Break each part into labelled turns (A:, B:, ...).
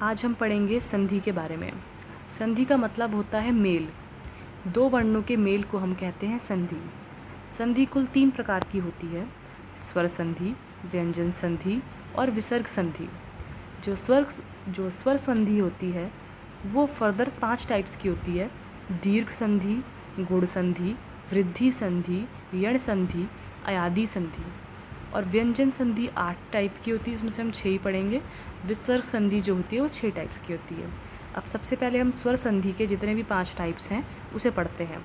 A: आज हम पढ़ेंगे संधि के बारे में। संधि का मतलब होता है मेल। दो वर्णों के मेल को हम कहते हैं संधि। संधि कुल 3 प्रकार की होती है: स्वर संधि, व्यंजन संधि और विसर्ग संधि। जो स्वर संधि होती है वो फर्दर 5 टाइप्स की होती है: दीर्घ संधि, गुण संधि, वृद्धि संधि, यण संधि, अयादि संधि। और व्यंजन संधि 8 टाइप की होती है, इसमें से हम 6 ही पढ़ेंगे। विसर्ग संधि जो होती है वो 6 टाइप्स की होती है। अब सबसे पहले हम स्वर संधि के जितने भी 5 टाइप्स हैं उसे पढ़ते हैं।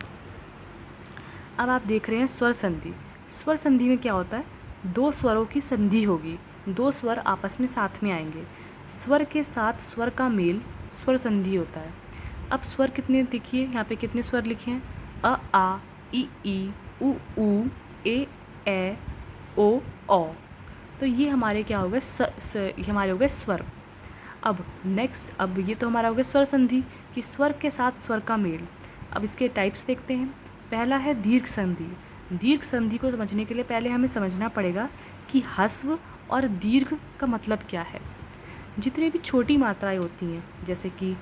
A: अब आप देख रहे हैं स्वर संधि। स्वर संधि में क्या होता है? 2 स्वरों की संधि होगी, 2 स्वर आपस में साथ में आएंगे। स्वर के साथ स्वर का मेल स्वर संधि होता है। अब स्वर कितने देखिए, यहाँ पे कितने स्वर लिखे हैं: अ, आ, ई, उ, ए, ओ, औ। तो ये हमारे क्या हो गए? ये हमारे हो गए स्वर। अब ये तो हमारा हो गया स्वर संधि कि स्वर के साथ स्वर का मेल। अब इसके टाइप्स देखते हैं। पहला है दीर्घ संधि। दीर्घ संधि को समझने के लिए पहले हमें समझना पड़ेगा कि ह्रस्व और दीर्घ का मतलब क्या है। जितनी भी छोटी मात्राएं होती हैं, जैसे कि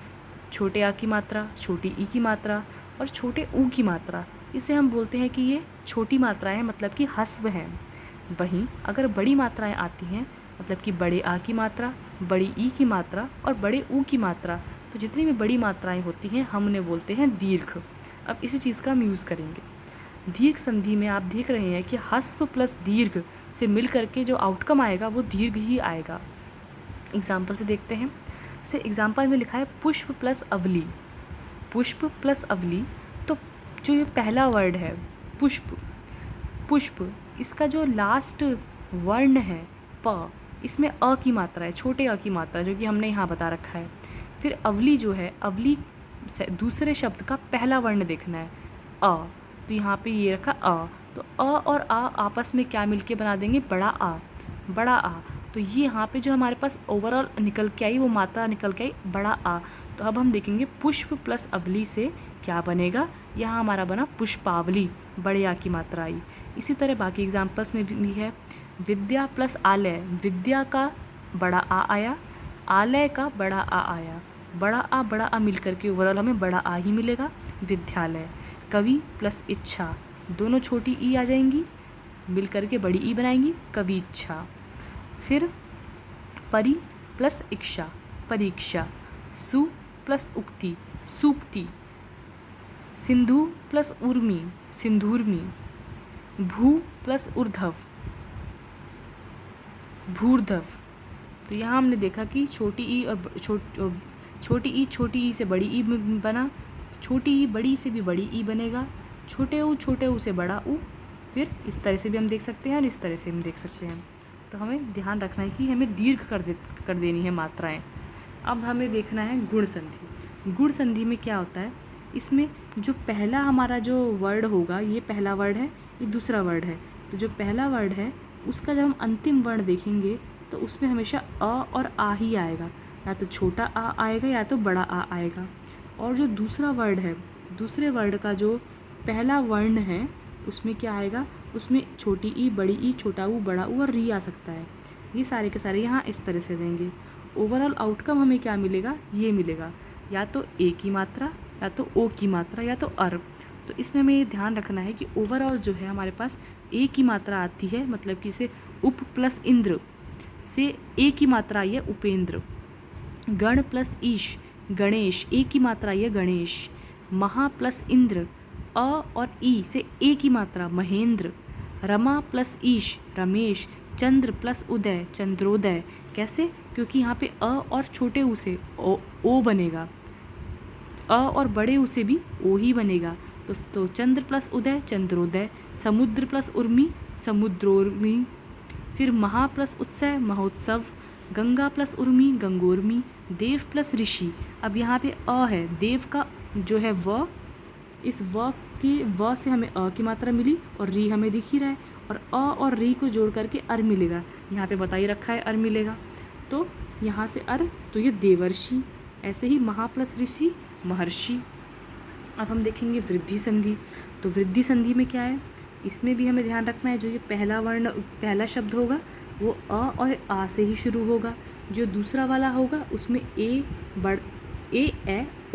A: छोटे आ की मात्रा, छोटी ई की मात्रा और छोटे ऊ की मात्रा, इसे हम बोलते हैं कि ये छोटी मात्राएं हैं, मतलब कि ह्रस्व हैं। वहीं अगर बड़ी मात्राएं आती हैं, मतलब कि बड़े आ की मात्रा, बड़ी ई की मात्रा और बड़े ऊ की मात्रा, तो जितनी भी बड़ी मात्राएं होती हैं हम उन्हें बोलते हैं दीर्घ। अब इसी चीज़ का हम यूज़ करेंगे। दीर्घ संधि में आप देख रहे हैं कि ह्रस्व प्लस दीर्घ से मिल करके जो आउटकम आएगा वो दीर्घ ही आएगा। एग्जाम्पल से देखते हैं। जैसे एग्जाम्पल में लिखा है पुष्प प्लस अवली। पुष्प प्लस अवली, तो जो ये पहला वर्ड है पुष्प, इसका जो लास्ट वर्ण है प, इसमें अ की मात्रा है, छोटे अ की मात्रा, जो कि हमने यहाँ बता रखा है। फिर अवली जो है, अवली दूसरे शब्द का पहला वर्ण देखना है अ, तो यहाँ पे ये रखा अ, तो अ और आ आपस में क्या मिलके बना देंगे? बड़ा आ। तो ये यहाँ पे जो हमारे पास ओवरऑल निकल के आई वो मात्रा निकल के आई बड़ा आ। तो अब हम देखेंगे पुष्प प्लस अवली से क्या बनेगा। यहाँ हमारा बना पुष्पावली, बड़े आ की मात्रा आई। इसी तरह बाकी एग्जाम्पल्स में भी है। विद्या प्लस आलय, विद्या का बड़ा आ आया, आलय का बड़ा आ आया। बड़ा आ मिल करके ओवरऑल हमें बड़ा आ ही मिलेगा, विद्यालय। कवि प्लस इच्छा, दोनों छोटी ई आ जाएंगी, मिल करके बड़ी ई बनाएंगी, कवि इच्छा। फिर परि प्लस इक्षा, परीक्षा। सु प्लस उक्ति, सूक्ति। सिंधु प्लस उर्मी, सिंधुर्मी। भू प्लस ऊर्ध्व, भूर्धव। तो यहाँ हमने देखा कि छोटी ई से बड़ी ई बना, छोटी ई बड़ी से भी बड़ी ई बनेगा, छोटे ऊ से बड़ा ऊ। फिर इस तरह से भी हम देख सकते हैं और इस तरह से हम देख सकते हैं। तो हमें ध्यान रखना है कि हमें दीर्घ कर देनी है मात्राएं। अब हमें देखना है गुण संधि। गुण संधि में क्या होता है? इसमें जो पहला हमारा जो वर्ड होगा, ये पहला वर्ड है, ये दूसरा वर्ड है। तो जो पहला वर्ड है उसका जब हम अंतिम वर्ण देखेंगे तो उसमें हमेशा अ और आ ही आएगा, या तो छोटा आ आएगा या तो बड़ा आ आएगा। और जो दूसरा वर्ड है, दूसरे वर्ड का जो पहला वर्ण है उसमें क्या आएगा? उसमें छोटी ई, बड़ी ई, छोटा ऊ, बड़ा ऊ और री आ सकता है। ये सारे के सारे यहाँ इस तरह से जाएंगे। ओवरऑल आउटकम हमें क्या मिलेगा? ये मिलेगा, या तो ए की मात्रा, या तो ओ की मात्रा, या तो अर। तो इसमें हमें ये ध्यान रखना है कि ओवरऑल जो है हमारे पास ए की मात्रा आती है, मतलब कि इसे उप प्लस इंद्र से ए की मात्रा आई है उपेंद्र। गण प्लस ईश, गणेश, ए की मात्रा आई है गणेश। महा प्लस इंद्र, अ और ई से ए की मात्रा महेंद्र। रमा प्लस ईश, रमेश। चंद्र प्लस उदय, चंद्रोदय। कैसे? क्योंकि यहाँ पे अ और छोटे ऊ से ओ बनेगा, अ और बड़े ऊ से भी ओ ही बनेगा। तो चंद्र प्लस उदय, चंद्रोदय। समुद्र प्लस उर्मी, समुद्रोर्मी। फिर महा प्लस उत्सव, महोत्सव। गंगा प्लस उर्मी, गंगोर्मी। देव प्लस ऋषि। अब यहाँ पे अ है, देव का जो है व, इस व से हमें अ की मात्रा मिली और री हमें दिख ही रहा है, और अ और री को जोड़ करके अर मिलेगा। यहाँ पे बता ही रखा है अर मिलेगा, तो यहाँ से अर, तो ये देवर्षि। ऐसे ही महा प्लस ऋषि, महर्षि। अब हम देखेंगे वृद्धि संधि। तो वृद्धि संधि में क्या है? इसमें भी हमें ध्यान रखना है, जो ये पहला शब्द होगा वो अ और आ से ही शुरू होगा। जो दूसरा वाला होगा उसमें ए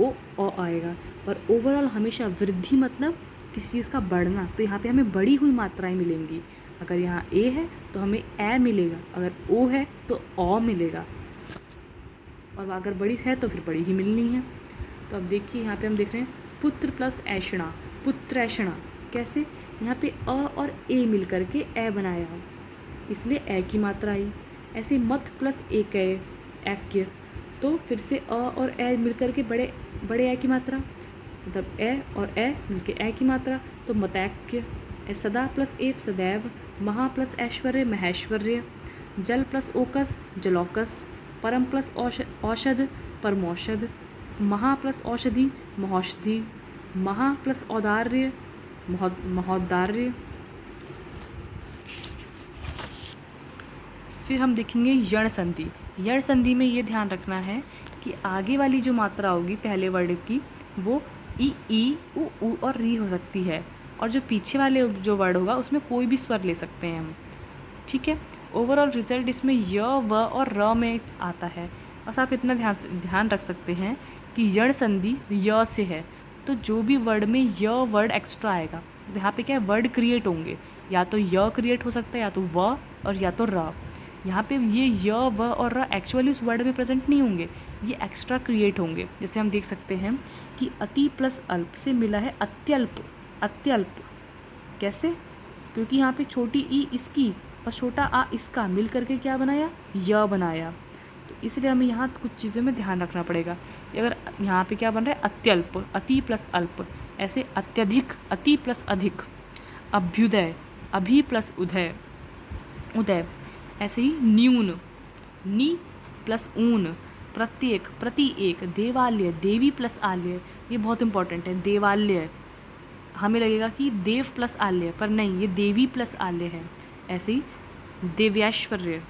A: ओ आएगा, पर ओवरऑल हमेशा वृद्धि मतलब किसी चीज़ का बढ़ना, तो यहाँ पे हमें बढ़ी हुई मात्राएं मिलेंगी। अगर यहाँ ए है तो हमें ए मिलेगा, अगर ओ है तो ओ मिलेगा, और अगर बड़ी है तो फिर बड़ी ही मिलनी है। तो अब देखिए यहाँ पे हम देख रहे हैं पुत्र प्लस ऐषणा, पुत्रैषणा। कैसे? यहाँ पे अ और ए मिल करके ए बनाया, इसलिए ए की मात्रा आई। ऐसे मत प्लस एक ऐक्य, तो फिर से अ और ए मिल करके बड़े ए की मात्रा, मतलब ए और ए मिलके ए की मात्रा, तो मतैक्य। सदा प्लस एव सदैव, महा प्लस ऐश्वर्य महेश्वर्य, जल प्लस ओकस जलौकस, परम प्लस औषध परमौषध, महा प्लस औषधि महौषधि, महा प्लस औदार्य महोदार्य। फिर हम देखेंगे यण संधि। यण संधि में ये ध्यान रखना है कि आगे वाली जो मात्रा होगी पहले वर्ड की वो ई उ और री हो सकती है, और जो पीछे वाले जो वर्ड होगा उसमें कोई भी स्वर ले सकते हैं हम। ठीक है, ओवरऑल रिजल्ट इसमें य व और र में आता है। बस आप इतना ध्यान रख सकते हैं कि यण संधि य से है, तो जो भी वर्ड में य वर्ड एक्स्ट्रा आएगा, तो यहाँ पे क्या है, वर्ड क्रिएट होंगे, या तो य क्रिएट हो सकता है, या तो व और या तो र। यहाँ पे ये य व और र एक्चुअली उस वर्ड में प्रेजेंट नहीं होंगे, ये एक्स्ट्रा क्रिएट होंगे। जैसे हम देख सकते हैं कि अति प्लस अल्प से मिला है अत्यल्प, अत्यल्प। कैसे? क्योंकि यहाँ पे छोटी ई इसकी और छोटा आ इसका मिल करके क्या बनाया, य बनाया, तो इसलिए हमें यहाँ कुछ चीज़ों में ध्यान रखना पड़ेगा। अगर यहाँ पे क्या बन रहा है, अत्यल्प, अति प्लस अल्प, ऐसे अत्यधिक, अति प्लस अधिक, अभ्युदय, अभि प्लस उदय, उदय, ऐसे ही न्यून, नी प्लस ऊन, प्रत्येक, प्रति एक, देवालय, देवी प्लस आलय, ये बहुत इंपॉर्टेंट है। देवालय हमें लगेगा कि देव प्लस आलय, पर नहीं, ये देवी प्लस आलय है। ऐसे ही देव्यैश्वर्य,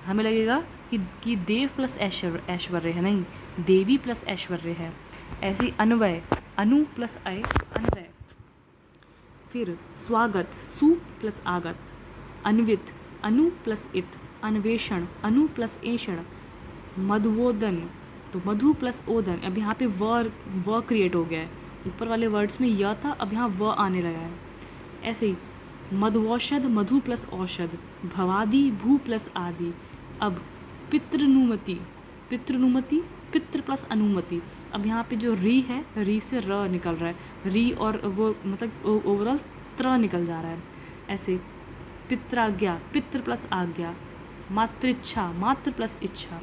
A: हमें लगेगा कि देव प्लस ऐश्वर्य है, नहीं, देवी प्लस ऐश्वर्य है। ऐसे ही अन्वय, अनु प्लस अय, अन्वय। फिर स्वागत, सु प्लस आगत, अन्वित, अनु प्लस इत, अन्वेषण, अनु प्लस ऐषण, मधुवोदन, तो मधु प्लस ओदन। अब यहाँ पे व क्रिएट हो गया है, ऊपर वाले वर्ड्स में य था, अब यहाँ व आने लगा है। ऐसे ही मधुऔषध, मधु प्लस औषध, भवादि, भू प्लस आदि। अब पितृनुमति, पितृनुमति, पितृ प्लस अनुमति। अब यहाँ पे जो री है, री से र निकल रहा है, री और वो मतलब ओवरऑल त्र निकल जा रहा है। ऐसे पित्राज्ञा, पितृ प्लस आज्ञा, मातृच्छा, मातृ प्लस इच्छा,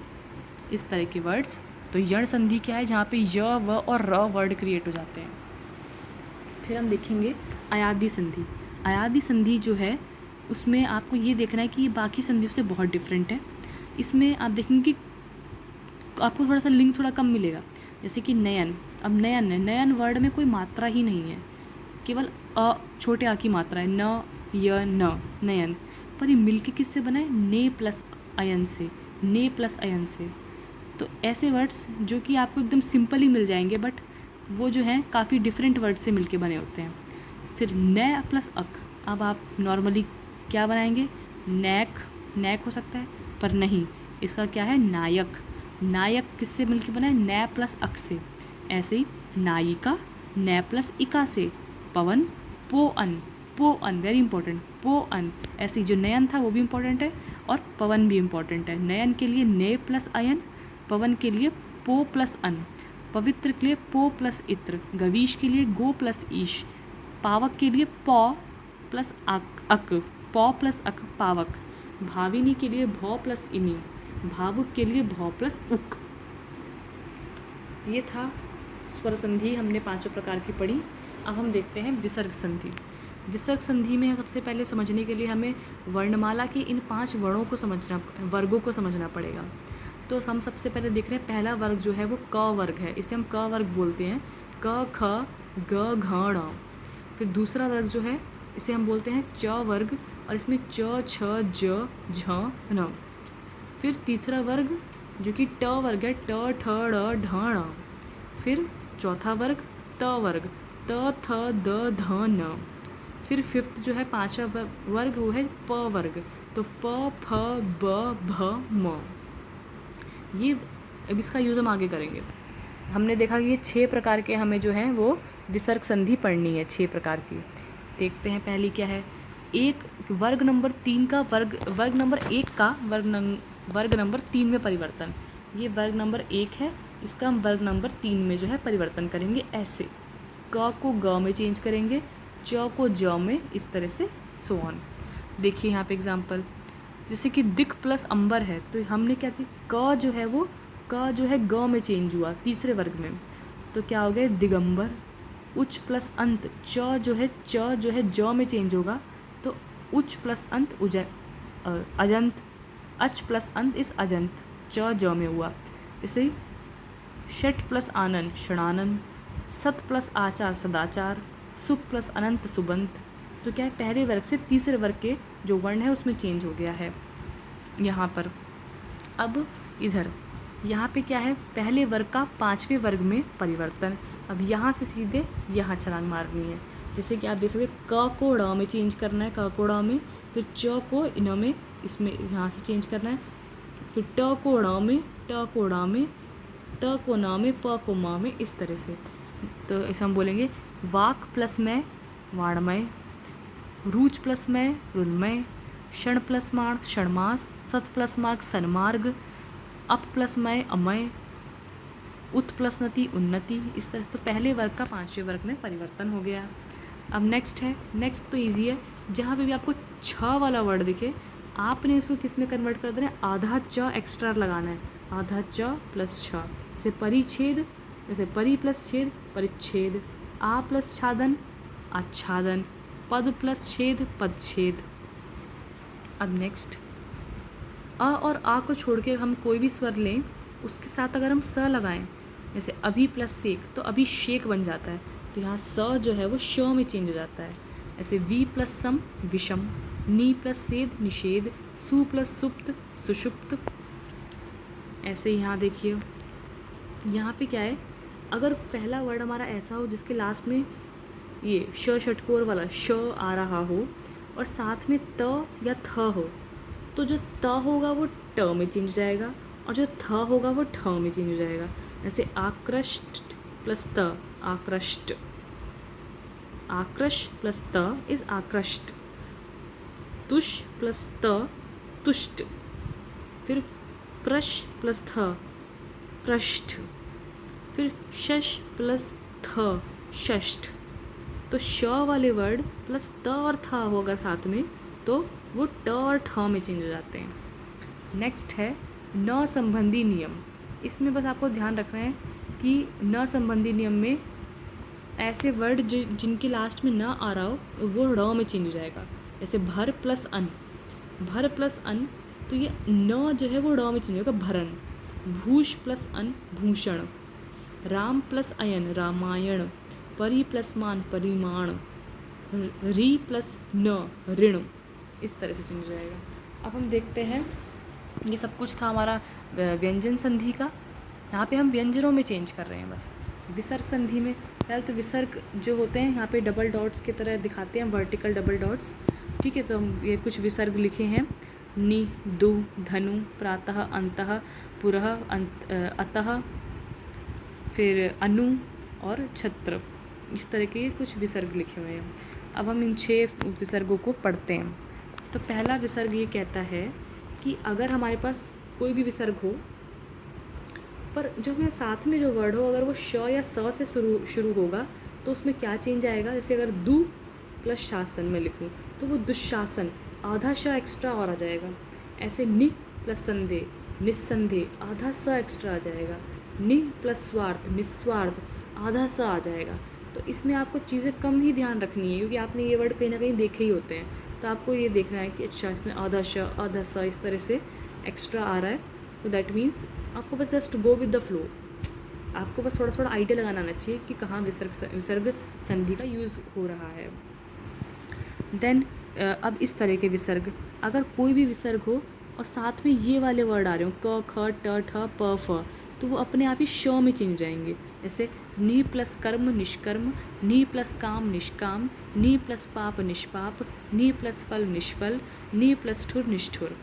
A: इस तरह के वर्ड्स। तो यण संधि क्या है, जहाँ पे य व और र वर्ड क्रिएट हो जाते हैं। फिर हम देखेंगे अयादि संधि। अयादि संधि जो है उसमें आपको ये देखना है कि ये बाकी संधियों से बहुत डिफरेंट है। इसमें आप देखेंगे कि आपको थोड़ा सा लिंक थोड़ा कम मिलेगा, जैसे कि नयन। अब नयन है, नयन वर्ड में कोई मात्रा ही नहीं है, केवल अ छोटे आ की मात्रा है, न य न, नयन। पर ये मिलके किससे बना है, ने प्लस अयन से, ने प्लस अयन से। तो ऐसे वर्ड्स जो कि आपको एकदम सिंपल ही मिल जाएंगे, बट वो जो हैं काफ़ी डिफरेंट वर्ड से मिलके बने होते हैं। फिर न प्लस अक, अब आप नॉर्मली क्या बनाएंगे, नैक, नैक हो सकता है, पर नहीं, इसका क्या है, नायक। नायक किससे मिलके बना है, न प्लस अक से। ऐसे ही नायिका, न प्लस इका से। पवन, पोअन, पोअन वेरी इंपॉर्टेंट, पोअन। ऐसे ही जो नयन था वो भी इंपॉर्टेंट है और पवन भी इंपॉर्टेंट है। नयन के लिए ने प्लस अयन, पवन के लिए पो प्लस अन, पवित्र के लिए पो प्लस इत्र, गवीश के लिए गो प्लस ईश, पावक के लिए पौ प्लस अक, पौ प्लस अक पावक, भाविनी के लिए भौ प्लस इनी, भावुक के लिए भौ प्लस उक। ये था स्वर संधि, हमने पांचों प्रकार की पढ़ी। अब हम देखते हैं विसर्ग संधि। विसर्ग संधि में सबसे पहले समझने के लिए हमें वर्णमाला के इन 5 वर्गों को समझना पड़ेगा। तो हम सबसे पहले देख रहे हैं पहला वर्ग जो है वो क वर्ग है, इसे हम क वर्ग बोलते हैं, क ख ग घ ण। फिर दूसरा वर्ग जो है इसे हम बोलते हैं च वर्ग, और इसमें च छ ज झ न। फिर तीसरा वर्ग जो कि ट वर्ग है, ट ठ ड़ ढ ण। फिर चौथा वर्ग त वर्ग, त थ द ध न। फिर फिफ्थ जो है पांचवा वर्ग वो है प वर्ग, तो प फ ब भ म। ये अब इसका यूज़ हम आगे करेंगे। हमने देखा कि ये 6 प्रकार के हमें जो हैं वो विसर्ग संधि पढ़नी है, 6 प्रकार की। देखते हैं पहली क्या है। एक वर्ग नंबर 3 का वर्ग नंबर 1 का वर्ग नंबर 3 में परिवर्तन। ये वर्ग नंबर 1 है, इसका हम वर्ग नंबर 3 में जो है परिवर्तन करेंगे ऐसे। क को ग में चेंज करेंगे, च को ज में, इस तरह से सो ऑन। देखिए यहाँ पे एग्जाम्पल, जैसे कि दिक प्लस अंबर है, तो हमने क्या किया, क जो है वो क जो है ग में चेंज हुआ तीसरे वर्ग में, तो क्या हो गया दिगंबर। उच्च प्लस अंत, च जो है ज में चेंज होगा, तो उच्च प्लस अंत अजंत। अच प्लस अंत इस अजंत, च ज में हुआ। इसे ही षट प्लस आनंद षणानन, सत प्लस आचार सदाचार, सुप प्लस अनंत सुबंत। तो क्या है, पहले वर्ग से तीसरे वर्ग के जो वर्ण है उसमें चेंज हो गया है यहाँ पर। अब इधर यहाँ पे क्या है, पहले वर्ग का 5वें वर्ग में परिवर्तन। अब यहाँ से सीधे यहाँ छलांग मारनी है। जैसे कि आप देख सकते क को ड़ में चेंज करना है, क को ड़ में, फिर च को इन में, इसमें यहाँ से चेंज करना है, फिर ट को ड़ में, ट को ड़ में, त को न में, प को म में, इस तरह से। तो इसे हम बोलेंगे वाक प्लस में वाणमय, रूच प्लस में रुन्मय, क्षण प्लस माण क्षणमास, सत प्लस मार्ग सन्मार्ग, अप प्लस मय अमय, उत प्लस नति उन्नति, इस तरह। तो पहले वर्ग का 5वें वर्ग में परिवर्तन हो गया। अब नेक्स्ट है, नेक्स्ट तो ईजी है, जहाँ पे भी आपको छ वाला वर्ड दिखे आपने इसको किस में कन्वर्ट कर देना है, आधा च एक्स्ट्रा लगाना है, आधा च प्लस छ। जैसे परिच्छेद, जैसे परि प्लस छेद परिच्छेद, आ प्लस छादन आच्छादन, पद प्लस छेद पदछेद। अब नेक्स्ट अ और आ को छोड़ के हम कोई भी स्वर लें, उसके साथ अगर हम स लगाएं, जैसे अभी प्लस सेक, तो अभी शेक बन जाता है, तो यहाँ स जो है वो श में चेंज हो जाता है। ऐसे वी प्लस सम विषम, नी प्लस सेद निषेध, सु प्लस सुप्त सुषुप्त। ऐसे यहाँ देखिए, यहाँ पे क्या है, अगर पहला वर्ड हमारा ऐसा हो जिसके लास्ट में ये श षटकोर वाला श आ रहा हो और साथ में त या थ हो, तो जो त होगा वो ट में चेंज हो जाएगा और जो थ होगा वो ठ में चेंज हो जाएगा। जैसे आकृष्ट प्लस त आकृष्ट, आकृष प्लस त इज आकृष्ट, तुष प्लस त तुष्ट, फिर प्रश प्लस थ पृष्ठ, फिर शश प्लस थ षष्ठ। तो श वाले वर्ड प्लस त और थ होगा साथ में, तो वो ट और ठ में चेंज हो जाते हैं। नेक्स्ट है न संबंधी नियम। इसमें बस आपको ध्यान रखना है कि न संबंधी नियम में ऐसे वर्ड जिनके लास्ट में न आ रहा हो वो ड़ में चेंज हो जाएगा। जैसे भर प्लस अन, भर प्लस अन, तो ये न जो है वो ड़ में चेंज होगा, भरन। भूष प्लस अन भूषण, राम प्लस अयन रामायण, परि प्लस मान परिमाण, री प्लस न ऋण, इस तरह से चेंज हो जाएगा। अब हम देखते हैं, ये सब कुछ था हमारा व्यंजन संधि का। यहाँ पे हम व्यंजनों में चेंज कर रहे हैं बस। विसर्ग संधि में पहले तो विसर्ग जो होते हैं यहाँ पे डबल डॉट्स की तरह दिखाते हैं, वर्टिकल डबल डॉट्स, ठीक है। तो हम ये कुछ विसर्ग लिखे हैं, नि दु धनु प्रातः अंतः पुरः अतः, फिर अनु और छत्र, इस तरह के कुछ विसर्ग लिखे हुए हैं। अब हम इन 6 विसर्गों को पढ़ते हैं। तो पहला विसर्ग ये कहता है कि अगर हमारे पास कोई भी विसर्ग हो पर जो हमें साथ में जो वर्ड हो अगर वो श या स से शुरू होगा तो उसमें क्या चेंज आएगा। जैसे अगर दु प्लस शासन में लिखूँ तो वो दुशासन, आधा श एक्स्ट्रा और आ जाएगा। ऐसे नि प्लस संदेह निस्संदेह, आधा स एक्स्ट्रा आ जाएगा। नि प्लस स्वार्थ निस्वार्थ, आधा स आ जाएगा। तो इसमें आपको चीज़ें कम ही ध्यान रखनी है क्योंकि आपने ये वर्ड कहीं ना कहीं देखे ही होते हैं। तो आपको ये देखना है कि अच्छा इसमें आधा श आधा स इस तरह से एक्स्ट्रा आ रहा है। तो दैट मीन्स आपको बस just go with the flow, आपको बस थोड़ा थोड़ा आइडिया लगाना आना चाहिए कि कहाँ विसर्ग संधि का यूज़ हो रहा है। देन अब इस तरह के विसर्ग, अगर कोई भी विसर्ग हो और साथ में ये वाले वर्ड आ रहे हो क ख ट ठ प फ, तो वो अपने आप ही श में चेंज हो जाएंगे। जैसे नी प्लस कर्म निष्कर्म, नी प्लस काम निष्काम, नी प्लस पाप निष्पाप, नी प्लस फल निष्फल, नी प्लस ठुर निष्ठुर।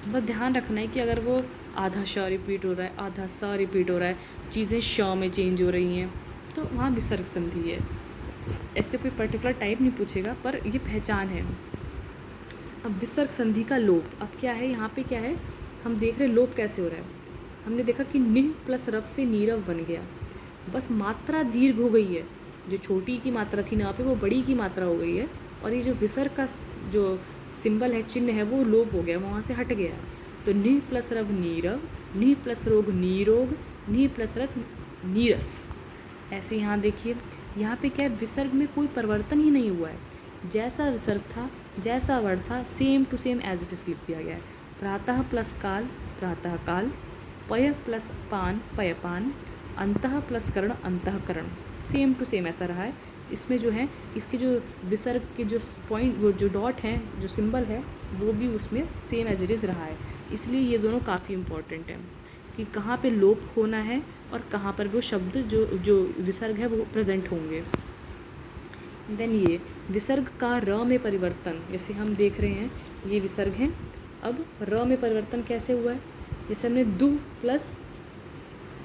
A: बस ध्यान रखना है कि अगर वो आधा श रिपीट हो रहा है, आधा स रिपीट हो रहा है, चीज़ें श में चेंज हो रही हैं, तो वहाँ विसर्ग संधि है। ऐसे कोई पर्टिकुलर टाइप नहीं पूछेगा, पर ये पहचान है। अब विसर्ग संधि का लोप, अब क्या है यहाँ पे, क्या है हम देख रहे हैं लोप कैसे हो रहा है। हमने देखा कि निह प्लस रव से नीरव बन गया, बस मात्रा दीर्घ हो गई है। जो छोटी की मात्रा थी ना पे, वो बड़ी की मात्रा हो गई है, और ये जो विसर्ग का जो सिंबल है, चिन्ह है, वो लोप हो गया, वहाँ से हट गया। तो निह प्लस रव नीरव, निह प्लस रोग नीरोग, निह प्लस रस नीरस। ऐसे यहाँ देखिए, यहाँ पे क्या है, विसर्ग में कोई परिवर्तन ही नहीं हुआ है। जैसा विसर्ग था, जैसा वर्ड था, same to same as it is लिख दिया गया है। प्रातः प्लस काल, प्रातः काल, पय प्लस पान, पयपान, अंतः प्लस करण, अंतःकरण, सेम टू सेम ऐसा रहा है। इसमें जो है, इसके जो विसर्ग के जो पॉइंट, वो जो डॉट हैं, जो सिंबल है, वो भी उसमें सेम एज इट इज़ रहा है। इसलिए ये दोनों काफ़ी इम्पॉर्टेंट हैं कि कहाँ पे लोप होना है और कहाँ पर वो शब्द जो विसर्ग है वो प्रेजेंट होंगे। देन ये विसर्ग का र में परिवर्तन, जैसे हम देख रहे हैं ये विसर्ग है, अब र में परिवर्तन कैसे हुआ है। जैसे हमने दु प्लस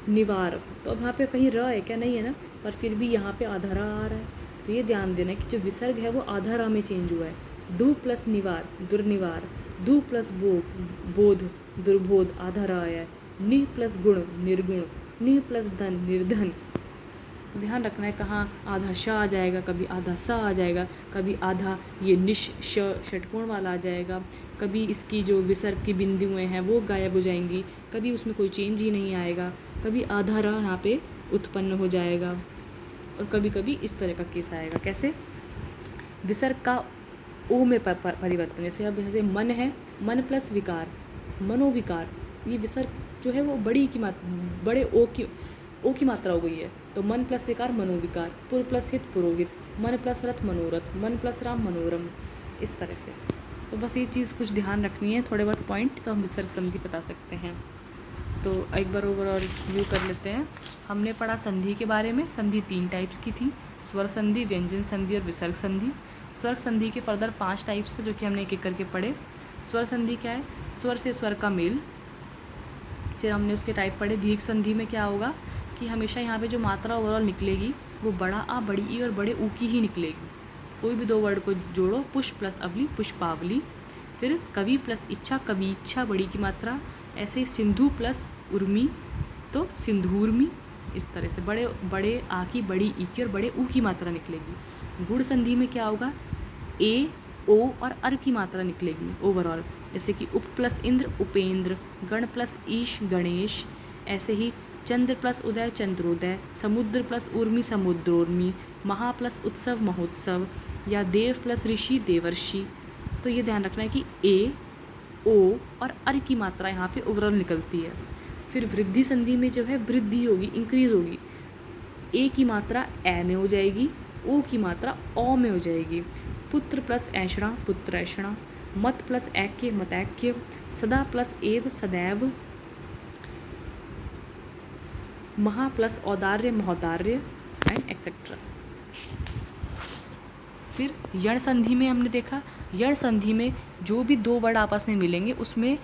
A: निवार, तो अब यहाँ पे कहीं र है क्या, नहीं है ना, पर फिर भी यहाँ पे आधा रा आ रहा है। तो ये ध्यान देना है कि जो विसर्ग है वो आधा रा में चेंज हुआ है। दु प्लस निवार, दुर्निवार, दु प्लस बोध, बोध, दुर्बोध, आधा रा आया है। नि प्लस गुण, निर्गुण, नि प्लस धन, निर्धन। तो ध्यान रखना है कहाँ आधा श आ जाएगा, कभी आधा सा आ जाएगा, कभी आधा ये निश श षटकोण वाला आ जाएगा, कभी इसकी जो विसर्ग की बिंदुएं हैं वो गायब हो जाएंगी, कभी उसमें कोई चेंज ही नहीं आएगा, कभी आधा र यहाँ पे उत्पन्न हो जाएगा, और कभी कभी इस तरह का केस आएगा। कैसे, विसर्ग का ओ में परिवर्तन, जैसे अब जैसे मन है, मन प्लस विकार, मनोविकार, ये विसर्ग जो है वो बड़े ओ की मात्रा हो गई है। तो मन प्लस विकार, मनोविकार, पुर प्लस हित, पुरोहित, मन प्लस रथ, मनोरथ, मन प्लस राम, मनोरम, इस तरह से। तो बस ये चीज़ कुछ ध्यान रखनी है, थोड़े बहुत पॉइंट, तो हम विसर्ग संधि बता सकते हैं। तो एक बार ओवरऑल रिव्यू कर लेते हैं। हमने पढ़ा संधि के बारे में। संधि 3 टाइप्स की थी, स्वर संधि, व्यंजन संधि और विसर्ग संधि। स्वर संधि के फर्दर 5 टाइप्स थे, जो कि हमने एक एक करके पढ़े। स्वर संधि क्या है, स्वर से स्वर का मेल। फिर हमने उसके टाइप पढ़े। दीर्घ संधि में क्या होगा कि हमेशा यहाँ पे जो मात्रा ओवरऑल निकलेगी वो बड़ा आ, बड़ी ई और बड़े ऊ की ही निकलेगी। कोई भी 2 वर्ड को जोड़ो, पुष्प प्लस अवली, पुष्पावली। फिर कवि प्लस इच्छा, कवि इच्छा, बड़ी की मात्रा। ऐसे ही सिंधु प्लस उर्मी, तो सिंधूर्मी। इस तरह से बड़े आ की, बड़ी ई की और बड़े ऊ की मात्रा निकलेगी। गुण संधि में क्या होगा, ए, ओ और अर की मात्रा निकलेगी ओवरऑल। जैसे कि उप प्लस इंद्र, उपेंद्र, गण प्लस ईश, गणेश। ऐसे ही चंद्र प्लस उदय, चंद्रोदय। समुद्र प्लस उर्मी, समुद्रोर्मी। महा प्लस उत्सव, महोत्सव। या देव प्लस ऋषि, देवर्षि। तो ये ध्यान रखना है कि ए, ओ और अर की मात्रा यहाँ पे ओवरऑल निकलती है। फिर वृद्धि संधि में जो है वृद्धि होगी, इंक्रीज होगी। ए की मात्रा ए में हो जाएगी, ओ की मात्रा ओ में हो जाएगी। पुत्र प्लस ऐषणा, पुत्रैषणा। मत प्लस ऐक्य, मतैक्य। सदा प्लस एव, सदैव। महा प्लस औदार्य, महोदार्य, एंड एक्सेट्रा। फिर यण संधि में हमने देखा, यण संधि में जो भी 2 वर्ड आपस में मिलेंगे उसमें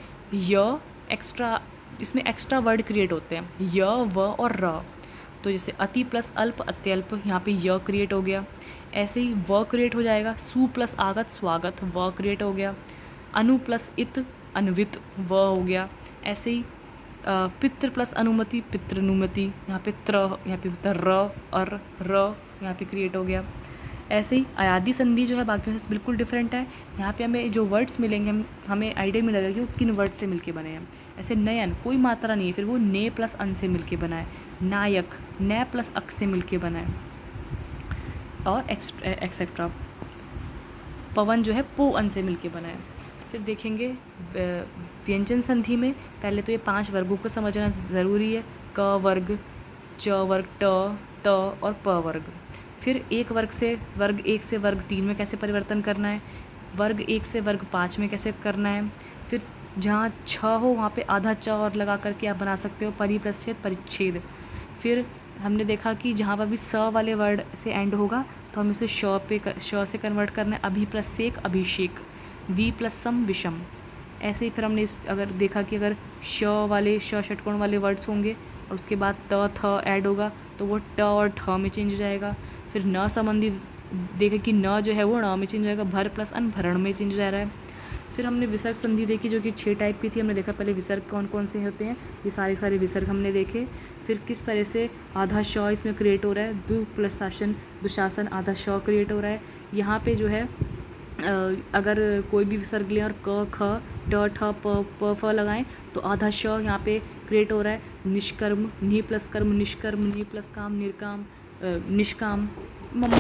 A: इसमें एक्स्ट्रा वर्ड क्रिएट होते हैं, य, व और र। तो जैसे अति प्लस अल्प, अत्यल्प, यहाँ पे य क्रिएट हो गया। ऐसे ही व क्रिएट हो जाएगा, सु प्लस आगत, स्वागत, व क्रिएट हो गया। अनु प्लस इत, अन्वित, व हो गया। ऐसे ही पितृ प्लस अनुमति, पितृनुमति, यहाँ पे यहाँ पे र और र यहाँ पे क्रिएट हो गया। ऐसे ही अयादि संधि जो है बाकी से बिल्कुल डिफरेंट है। यहाँ पे हमें जो वर्ड्स मिलेंगे हमें आइडिया मिल जाएगा कि वो किन वर्ड से मिलके बने हैं। ऐसे नयन कोई मात्रा नहीं है, फिर वो ने प्लस अन से मिलके बना है। नायक न प्लस अक से मिलके बना है, और एक्सेट्रा। पवन जो है पो अन से मिलके बना है। फिर देखेंगे व्यंजन संधि में पहले तो ये 5 वर्गों को समझना ज़रूरी है, क वर्ग, च वर्ग, ट और प वर्ग। फिर वर्ग 1 से वर्ग 3 में कैसे परिवर्तन करना है, वर्ग 1 से वर्ग 5 में कैसे करना है। फिर जहाँ छ हो वहाँ पे आधा च और लगा करके आप बना सकते हो, परिप्रच्छेद, परिच्छेद। फिर हमने देखा कि जहाँ पर भी स वाले वर्ड से एंड होगा तो हमें उसे श से कन्वर्ट करना है, अभि प्लस सेक, अभिषेक। वी प्लस सम, विषम। ऐसे ही फिर हमने इस अगर देखा कि अगर श वाले षटकोण वाले वर्ड्स होंगे और उसके बाद त थ ऐड होगा तो वो ट और ठ में चेंज हो जाएगा। फिर न संबंधी देखें कि न जो है वो ण में चेंज हो जाएगा, भर प्लस अन भरण में चेंज हो जा रहा है। फिर हमने विसर्ग संधि देखी जो कि 6 टाइप की थी। हमने देखा पहले विसर्ग कौन कौन से होते हैं, ये सारे विसर्ग हमने देखे। फिर किस तरह से आधा श इसमें क्रिएट हो रहा है, दु प्लस शासन दुशासन आधा श क्रिएट हो रहा है। यहाँ पे जो है अगर कोई भी विसर्ग लें और क ख ट ठ प फ लगाएं तो आधा श यहाँ पे क्रिएट हो रहा है। निष्कर्म, नि प्लस कर्म निष्कर्म, नि प्लस काम निर्काम, निष्काम। मम्मा